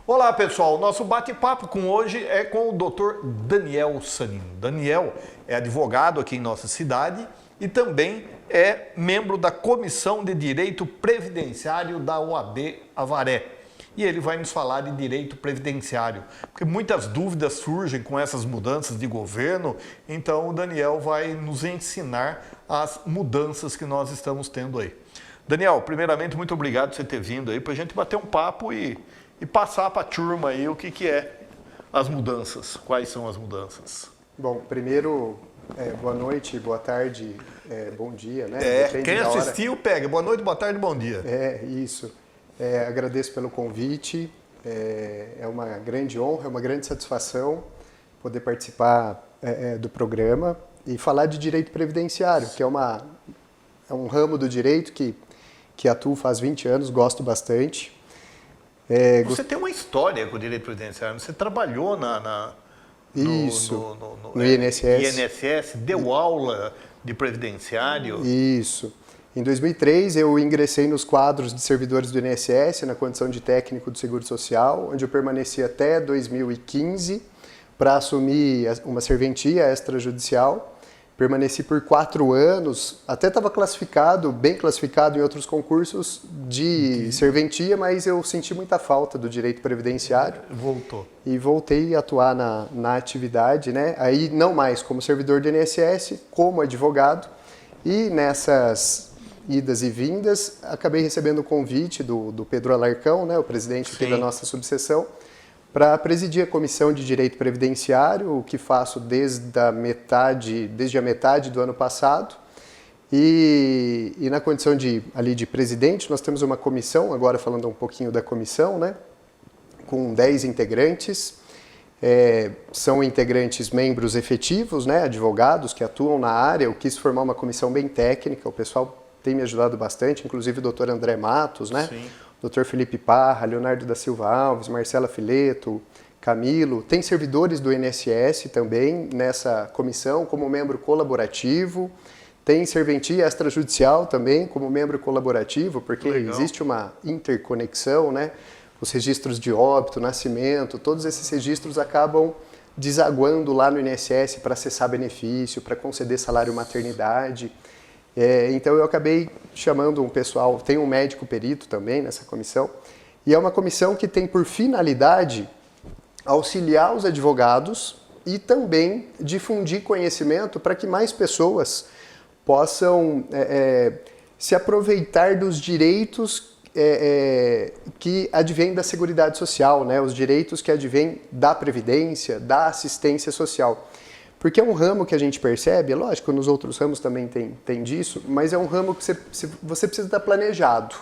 Olá pessoal, nosso bate-papo com hoje é com o Dr. Daniel Sanino. Daniel é advogado aqui em nossa cidade e também é membro da Comissão de Direito Previdenciário da OAB Avaré. E ele vai nos falar de direito previdenciário, porque muitas dúvidas surgem com essas mudanças de governo, então o Daniel vai nos ensinar as mudanças que nós estamos tendo aí. Daniel, primeiramente, muito obrigado por você ter vindo aí para a gente bater um papo e passar para a turma aí o que é as mudanças, quais são as mudanças. Bom, primeiro, boa noite, boa tarde, bom dia, né? Quem assistiu, pega. Boa noite, boa tarde, bom dia. Isso. Agradeço pelo convite, é uma grande honra, é uma grande satisfação poder participar do programa e falar de direito previdenciário, que é um ramo do direito que atuo faz 20 anos, gosto bastante. Você tem uma história com o direito previdenciário, você trabalhou no INSS. Deu aula de previdenciário. Isso. Em 2003, eu ingressei nos quadros de servidores do INSS, na condição de técnico do Seguro Social, onde eu permaneci até 2015 para assumir uma serventia extrajudicial. Permaneci por 4 anos, até estava bem classificado em outros concursos de serventia, mas eu senti muita falta do direito previdenciário. Voltou. E voltei a atuar na atividade, né? Aí não mais como servidor do INSS, como advogado. E nessas idas e vindas, acabei recebendo o convite do Pedro Alarcão, né, o presidente aqui da nossa subseção, para presidir a Comissão de Direito Previdenciário, o que faço desde a metade do ano passado. E na condição de presidente, nós temos uma comissão, agora falando um pouquinho da comissão, né, com 10 integrantes. São integrantes membros efetivos, né, advogados que atuam na área. Eu quis formar uma comissão bem técnica, o pessoal tem me ajudado bastante, inclusive o Dr. André Matos, né? Sim. Dr. Felipe Parra, Leonardo da Silva Alves, Marcela Fileto, Camilo. Tem servidores do INSS também nessa comissão como membro colaborativo. Tem serventia extrajudicial também como membro colaborativo, porque existe uma interconexão, né? Os registros de óbito, nascimento, todos esses registros acabam desaguando lá no INSS para acessar benefício, para conceder salário maternidade. Então eu acabei chamando um pessoal, tem um médico perito também nessa comissão, e é uma comissão que tem por finalidade auxiliar os advogados e também difundir conhecimento para que mais pessoas possam se aproveitar dos direitos que advêm da Seguridade Social, né? Os direitos que advêm da Previdência, da assistência social. Porque é um ramo que a gente percebe, é lógico, nos outros ramos também tem disso, mas é um ramo que você precisa estar planejado.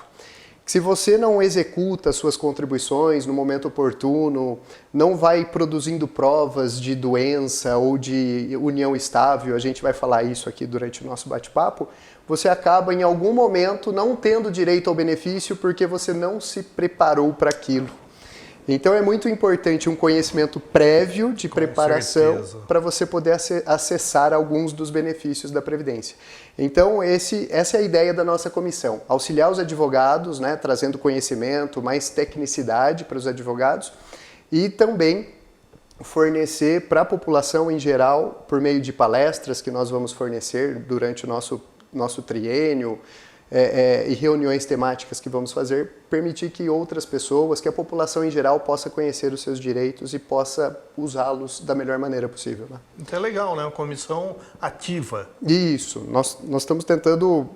Se você não executa suas contribuições no momento oportuno, não vai produzindo provas de doença ou de união estável, a gente vai falar isso aqui durante o nosso bate-papo, você acaba em algum momento não tendo direito ao benefício porque você não se preparou para aquilo. Então é muito importante um conhecimento prévio de preparação para você poder acessar alguns dos benefícios da Previdência. Então essa é a ideia da nossa comissão, auxiliar os advogados, né, trazendo conhecimento, mais tecnicidade para os advogados e também fornecer para a população em geral, por meio de palestras que nós vamos fornecer durante o nosso triênio, e reuniões temáticas que vamos fazer, permitir que outras pessoas, que a população em geral possa conhecer os seus direitos e possa usá-los da melhor maneira possível. Né? Então é legal, né? Uma comissão ativa. Isso. Nós estamos tentando,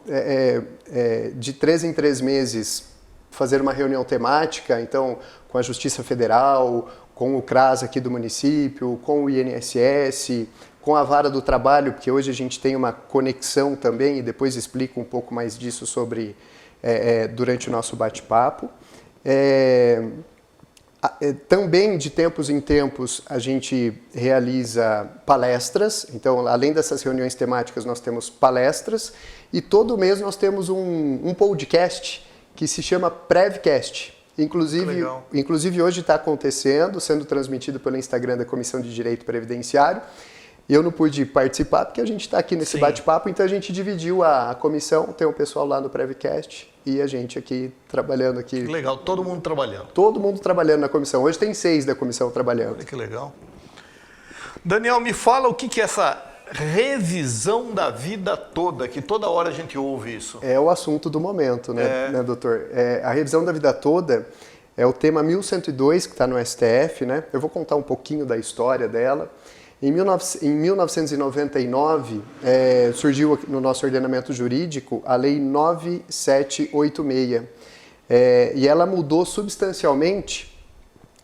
de 3 em 3 meses, fazer uma reunião temática, então, com a Justiça Federal, com o CRAS aqui do município, com o INSS, com a Vara do Trabalho, porque hoje a gente tem uma conexão também, e depois explico um pouco mais disso durante o nosso bate-papo. Também, de tempos em tempos, a gente realiza palestras, então, além dessas reuniões temáticas, nós temos palestras, e todo mês nós temos um podcast que se chama Prevcast. Inclusive hoje está acontecendo, sendo transmitido pelo Instagram da Comissão de Direito Previdenciário, Eu não pude participar porque a gente está aqui nesse bate-papo, então a gente dividiu a comissão, tem o pessoal lá no Prevcast e a gente aqui trabalhando aqui. Que legal, todo mundo trabalhando. Todo mundo trabalhando na comissão. Hoje tem 6 da comissão trabalhando. Olha que legal. Daniel, me fala o que é essa revisão da vida toda, que toda hora a gente ouve isso. É o assunto do momento, né, doutor? A revisão da vida toda é o tema 1102, que está no STF, né? Eu vou contar um pouquinho da história dela. Em 1999, surgiu no nosso ordenamento jurídico a Lei 9786. E ela mudou substancialmente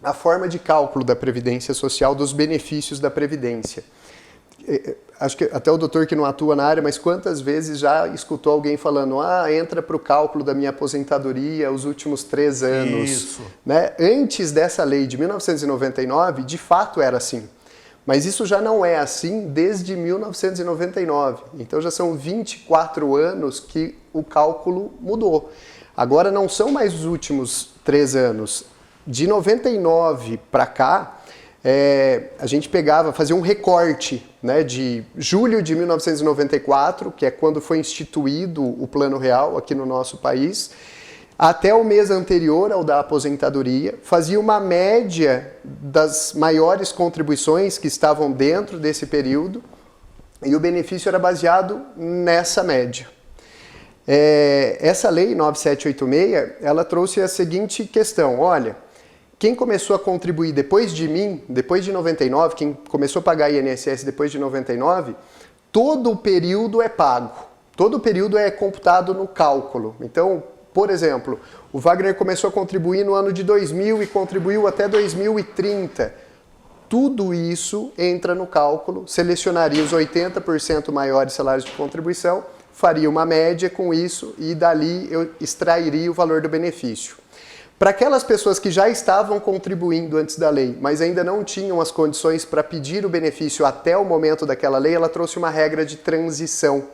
a forma de cálculo da Previdência Social, dos benefícios da Previdência. Acho que até o doutor que não atua na área, mas quantas vezes já escutou alguém falando, entra para o cálculo da minha aposentadoria os últimos 3 anos. Isso. Né? Antes dessa lei de 1999, de fato era assim. Mas isso já não é assim desde 1999. Então já são 24 anos que o cálculo mudou. Agora não são mais os últimos 3 anos. De 99 para cá, a gente fazia um recorte, né, de julho de 1994, que é quando foi instituído o Plano Real aqui no nosso país, até o mês anterior ao da aposentadoria, fazia uma média das maiores contribuições que estavam dentro desse período e o benefício era baseado nessa média. Essa lei 9786, ela trouxe a seguinte questão, olha, quem começou a contribuir depois de mim, depois de 99, quem começou a pagar INSS depois de 99, todo o período é pago, todo o período é computado no cálculo. Então, por exemplo, o Wagner começou a contribuir no ano de 2000 e contribuiu até 2030. Tudo isso entra no cálculo, selecionaria os 80% maiores salários de contribuição, faria uma média com isso e dali eu extrairia o valor do benefício. Para aquelas pessoas que já estavam contribuindo antes da lei, mas ainda não tinham as condições para pedir o benefício até o momento daquela lei, ela trouxe uma regra de transição.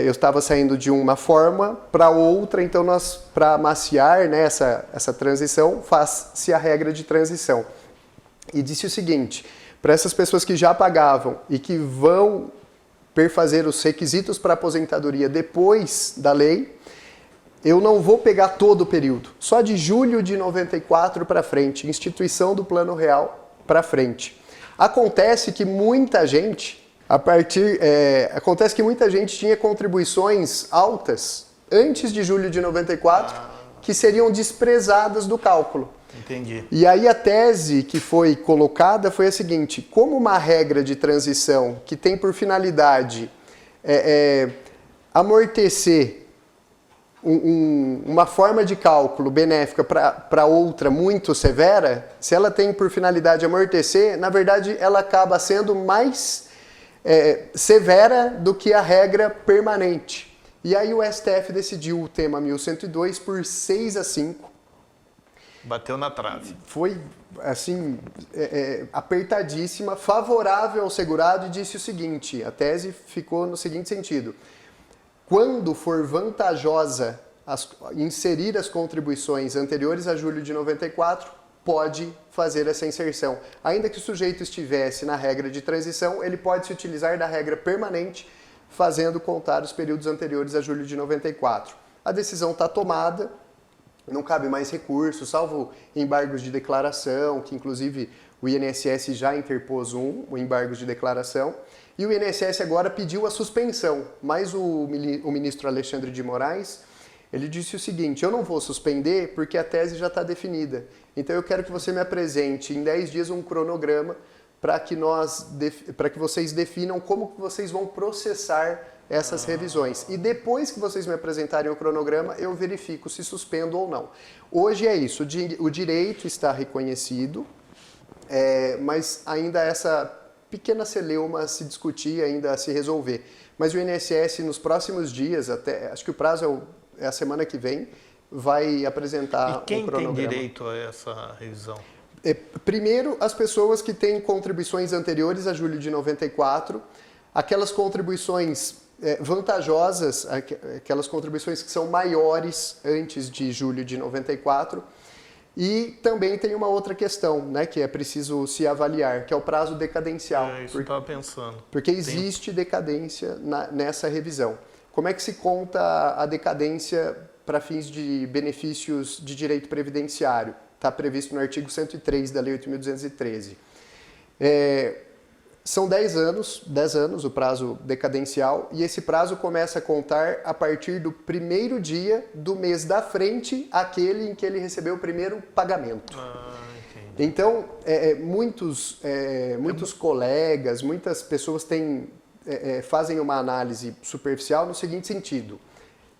Eu estava saindo de uma forma para outra, então para maciar, né, essa transição, faz-se a regra de transição. E disse o seguinte, para essas pessoas que já pagavam e que vão perfazer os requisitos para aposentadoria depois da lei, eu não vou pegar todo o período, só de julho de 94 para frente, instituição do Plano Real para frente. Acontece que muita gente tinha contribuições altas antes de julho de 94 que seriam desprezadas do cálculo. Entendi. E aí a tese que foi colocada foi a seguinte, como uma regra de transição que tem por finalidade amortecer uma forma de cálculo benéfica para outra muito severa, se ela tem por finalidade amortecer, na verdade ela acaba sendo mais severa do que a regra permanente. E aí o STF decidiu o tema 1102 por 6-5. Bateu na trave. Foi, assim, apertadíssima, favorável ao segurado e disse o seguinte, a tese ficou no seguinte sentido, quando for vantajosa inserir as contribuições anteriores a julho de 94, pode fazer essa inserção. Ainda que o sujeito estivesse na regra de transição, ele pode se utilizar da regra permanente, fazendo contar os períodos anteriores a julho de 94. A decisão está tomada, não cabe mais recurso, salvo embargos de declaração, que inclusive o INSS já interpôs o embargo de declaração, e o INSS agora pediu a suspensão, mas o ministro Alexandre de Moraes, ele disse o seguinte, eu não vou suspender porque a tese já está definida, então eu quero que você me apresente em 10 dias um cronograma para que vocês definam como que vocês vão processar essas revisões. E depois que vocês me apresentarem o cronograma, eu verifico se suspendo ou não. Hoje é isso, o direito está reconhecido, mas ainda essa pequena celeuma a se discutir, ainda a se resolver. Mas o INSS, nos próximos dias, acho que o prazo é a semana que vem, vai apresentar o cronograma. E quem tem direito a essa revisão? Primeiro, as pessoas que têm contribuições anteriores a julho de 94, aquelas contribuições vantajosas, aquelas contribuições que são maiores antes de julho de 94, E também tem uma outra questão, né, que é preciso se avaliar, que é o prazo decadencial. Isso eu estava pensando. Porque existe decadência nessa revisão. Como é que se conta a decadência para fins de benefícios de direito previdenciário? Está previsto no artigo 103 da Lei 8.213. São 10 anos o prazo decadencial, e esse prazo começa a contar a partir do primeiro dia do mês da frente, aquele em que ele recebeu o primeiro pagamento. Então, muitos colegas, muitas pessoas fazem uma análise superficial no seguinte sentido.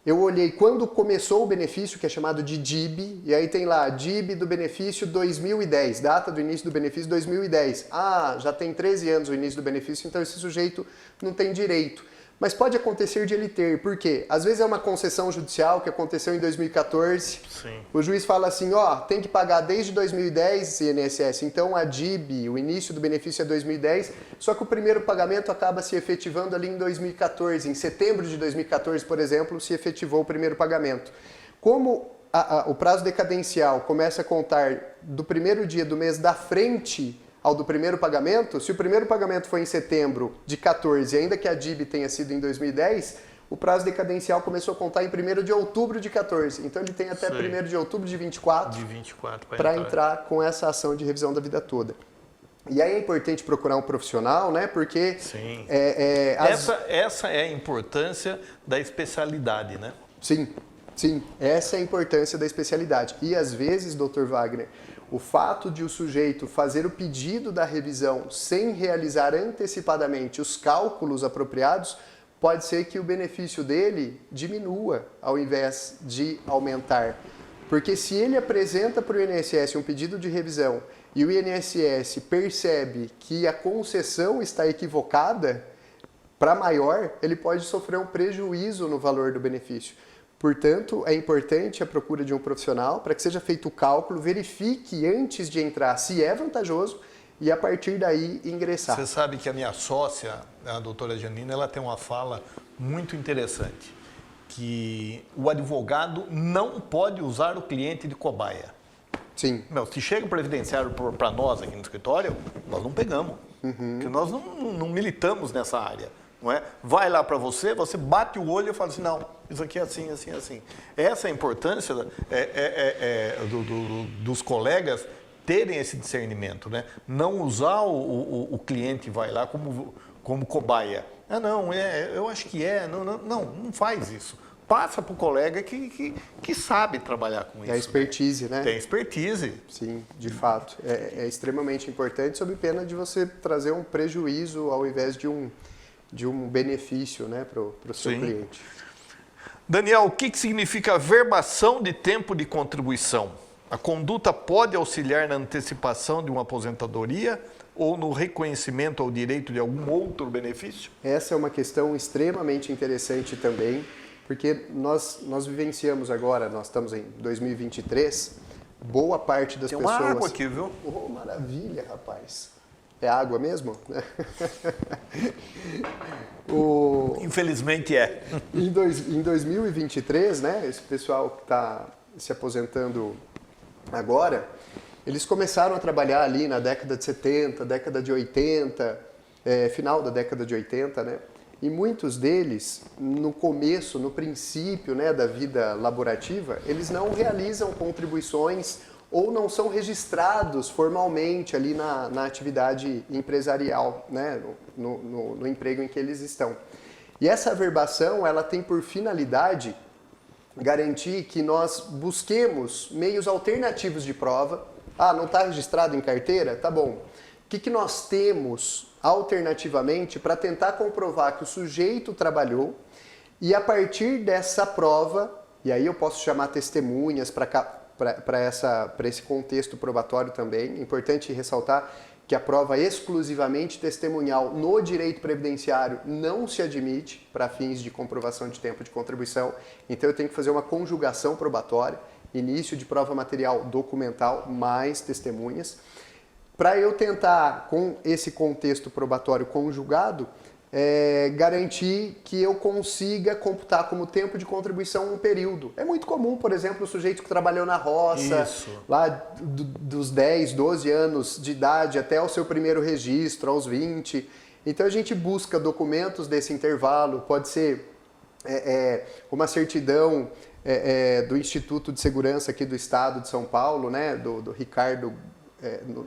Eu olhei quando começou o benefício, que é chamado de DIB, e aí tem lá, DIB do benefício 2010, data do início do benefício 2010. Ah, já tem 13 anos o início do benefício, então esse sujeito não tem direito. Mas pode acontecer de ele ter, por quê? Às vezes é uma concessão judicial que aconteceu em 2014. Sim. O juiz fala assim, tem que pagar desde 2010 INSS, então a DIB, o início do benefício é 2010, só que o primeiro pagamento acaba se efetivando ali em 2014. Em setembro de 2014, por exemplo, se efetivou o primeiro pagamento. Como o prazo decadencial começa a contar do primeiro dia do mês da frente ao do primeiro pagamento, se o primeiro pagamento foi em setembro de 14, ainda que a DIB tenha sido em 2010, o prazo decadencial começou a contar em 1º de outubro de 14. Então ele tem até 1º de outubro de 24 para entrar com essa ação de revisão da vida toda. E aí é importante procurar um profissional, né? Porque sim. Essa é a importância da especialidade, né? Sim, essa é a importância da especialidade. E às vezes, Dr. Wagner, o fato de o sujeito fazer o pedido da revisão sem realizar antecipadamente os cálculos apropriados, pode ser que o benefício dele diminua ao invés de aumentar. Porque se ele apresenta para o INSS um pedido de revisão e o INSS percebe que a concessão está equivocada, para maior, ele pode sofrer um prejuízo no valor do benefício. Portanto, é importante a procura de um profissional para que seja feito o cálculo, verifique antes de entrar se é vantajoso e a partir daí ingressar. Você sabe que a minha sócia, a doutora Janina, ela tem uma fala muito interessante, que o advogado não pode usar o cliente de cobaia. Sim. Se chega o previdenciário para nós aqui no escritório, nós não pegamos, porque nós não militamos nessa área. Não é? Vai lá para você bate o olho e fala assim, não, isso aqui é assim, assim, assim. Essa é a importância dos colegas terem esse discernimento, né? Não usar o cliente vai lá como cobaia. Eu acho que não faz isso. Passa para o colega que sabe trabalhar com isso. É expertise, né? Tem expertise. Sim, de fato. É extremamente importante, sob pena de você trazer um prejuízo ao invés de um benefício, né, para o seu cliente. Daniel, o que significa verbação de tempo de contribuição? A conduta pode auxiliar na antecipação de uma aposentadoria ou no reconhecimento ao direito de algum outro benefício? Essa é uma questão extremamente interessante também, porque nós vivenciamos agora, nós estamos em 2023, boa parte das pessoas... Tem uma água aqui, viu? Oh, maravilha, rapaz! É água mesmo? Infelizmente é. Em 2023, né, esse pessoal que está se aposentando agora, eles começaram a trabalhar ali na década de 70, década de 80, final da década de 80, né? E muitos deles, no começo, no princípio, né, da vida laborativa, eles não realizam contribuições ou não são registrados formalmente ali na atividade empresarial, né, no emprego em que eles estão. E essa averbação, ela tem por finalidade garantir que nós busquemos meios alternativos de prova. Não está registrado em carteira? Tá bom. O que nós temos alternativamente para tentar comprovar que o sujeito trabalhou e a partir dessa prova, e aí eu posso chamar testemunhas para esse contexto probatório também. É importante ressaltar que a prova exclusivamente testemunhal no direito previdenciário não se admite para fins de comprovação de tempo de contribuição. Então eu tenho que fazer uma conjugação probatória, início de prova material documental mais testemunhas, para eu tentar, com esse contexto probatório conjugado, garantir que eu consiga computar como tempo de contribuição um período. É muito comum, por exemplo, o sujeito que trabalhou na roça, lá dos 10, 12 anos de idade até o seu primeiro registro, aos 20. Então a gente busca documentos desse intervalo, pode ser uma certidão do Instituto de Segurança aqui do Estado de São Paulo, né, do Ricardo...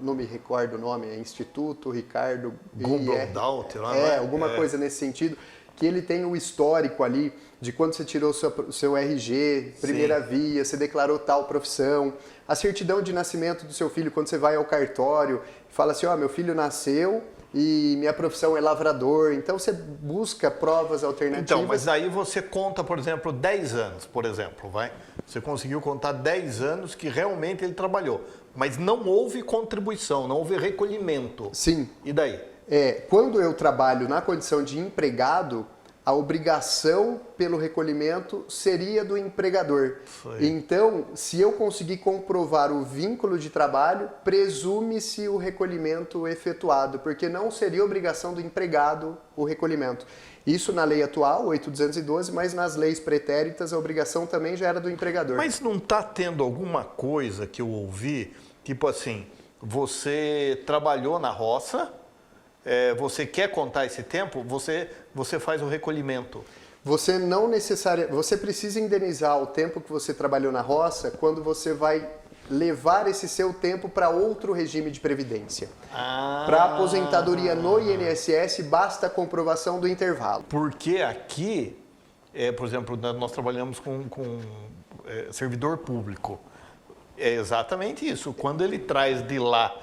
não me recordo o nome, é Instituto Ricardo Gumbeldaut, lá, alguma coisa nesse sentido, que ele tem o histórico ali de quando você tirou o seu RG, primeira via, você declarou tal profissão, a certidão de nascimento do seu filho, quando você vai ao cartório e fala assim, meu filho nasceu e minha profissão é lavrador, então você busca provas alternativas. Então, mas aí você conta, por exemplo, 10 anos, por exemplo, você conseguiu contar 10 anos que realmente ele trabalhou, mas não houve contribuição, não houve recolhimento. Sim. E daí? Quando eu trabalho na condição de empregado, a obrigação pelo recolhimento seria do empregador. Então, se eu conseguir comprovar o vínculo de trabalho, presume-se o recolhimento efetuado, porque não seria obrigação do empregado o recolhimento. Isso na lei atual, 8.212, mas nas leis pretéritas a obrigação também já era do empregador. Mas não está tendo alguma coisa que eu ouvi, tipo assim, você trabalhou na roça, você quer contar esse tempo, você faz o recolhimento. Você não necessariamente, você precisa indenizar o tempo que você trabalhou na roça quando você vai levar esse seu tempo para outro regime de previdência. Para aposentadoria no INSS, basta a comprovação do intervalo. Porque aqui, por exemplo, nós trabalhamos com servidor público. É exatamente isso. Quando ele traz de lá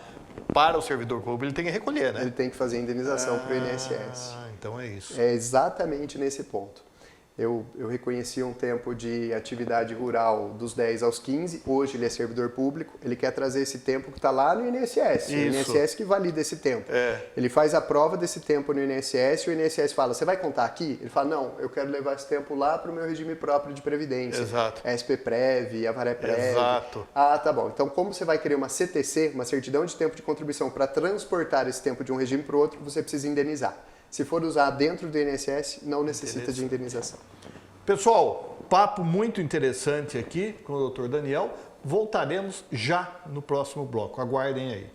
para o servidor público, ele tem que recolher, né? Ele tem que fazer a indenização para o INSS. Então é isso. É exatamente nesse ponto. Eu reconheci um tempo de atividade rural dos 10 aos 15, hoje ele é servidor público, ele quer trazer esse tempo que está lá no INSS, o INSS que valida esse tempo. Ele faz a prova desse tempo no INSS, o INSS fala, você vai contar aqui? Ele fala, não, eu quero levar esse tempo lá para o meu regime próprio de previdência. Exato. SPPrev, Avareprev. Exato. Tá bom. Então, como você vai querer uma CTC, uma certidão de tempo de contribuição, para transportar esse tempo de um regime para o outro, você precisa indenizar. Se for usar dentro do INSS, não necessita de indenização. Pessoal, papo muito interessante aqui com o Dr. Daniel. Voltaremos já no próximo bloco. Aguardem aí.